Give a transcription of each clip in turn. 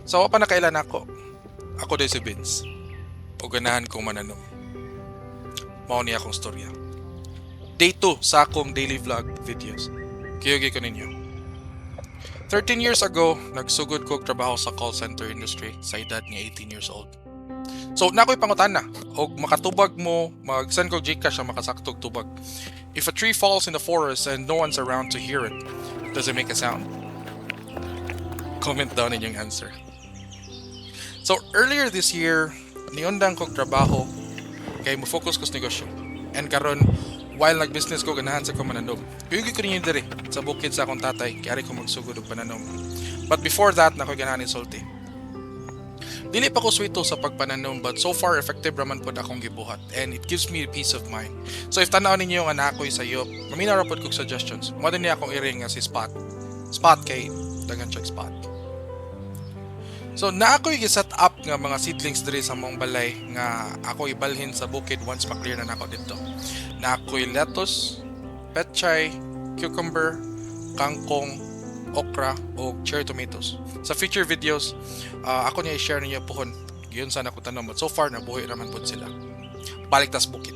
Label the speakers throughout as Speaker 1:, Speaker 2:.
Speaker 1: So pa nakailan ako. Ako day si Vince. O ganahan kong mananom. Mao ni akong storya. Day 2 sa akong daily vlog videos. Kiyugi ko ninyo. 13 years ago, nagsugod ko trabaho sa call center industry sa edad ni 18 years old. So, nako'y pangutana. Og makatubag mo, mag-send ko Gcash ang makasaktog tubag. If a tree falls in the forest and no one's around to hear it, does it make a sound? Comment down inyong answer. So, earlier this year, niundang kong trabaho kay mo focus ko sa negosyo. And karon, while nag-business ko ganahan sa kumanandom, piyugi ko ninyo diri sa bukid sa akong tatay, kaya ko magsugod og pananom. But before that, nako'y ganahan sulti. Dili pa ko swito sa pagpananom, but so far effective raman pod akong gibuhat and it gives me peace of mind. So if tanaw ninyo nga nako'y sayop, maminaw ra pod kog suggestions. Mo din niya akong iring nga si Spot. Spot kay dagan check Spot. So na ako'y gi-set up nga mga seedlings diri sa mong balay nga ako ibalhin sa bukid once ma-clear na nako dito. Na ako'y lettuce, petchay, cucumber, kangkong, okra o cherry tomatoes. Sa future videos, ako niya i-share ninyo pohon. Yun sana ko tanong, but so far nabuhay raman po sila. Balik tas bukid.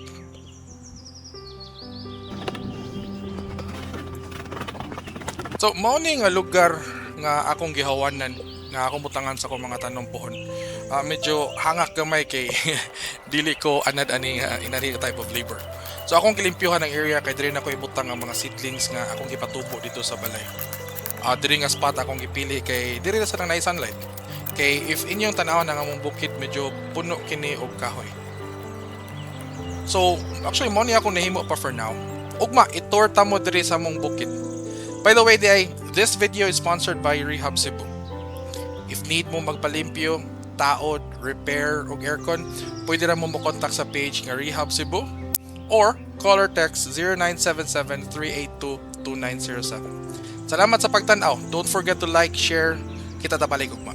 Speaker 1: So mao ni nga lugar nga akong gihawanan nga akong butangan sa akong mga tanong pohon. Medyo hangak gamay kay dili ko anad ani inani type of labor. So akong gilimpyuhan ang area kay diri na ko ibutang ang mga seedlings nga akong gipatubo dito sa balay. Diri nga spot akong gipili kay diri na sa nang sunlight. Kay if inyong tanawan ang among bukid medyo puno kini og kahoy. So actually mo ni ako nahimo pa for now. Ugma itor ta mo diri sa among bukid. By the way, this video is sponsored by Rehab Cebu. If need mo magpalimpyo, taod, repair o aircon, pwede ra mo mo-contact sa page nga Rehab Cebu or call or text 0977-382-2907. Salamat sa pagtanaw. Don't forget to like, share. Kita ta balik ugma.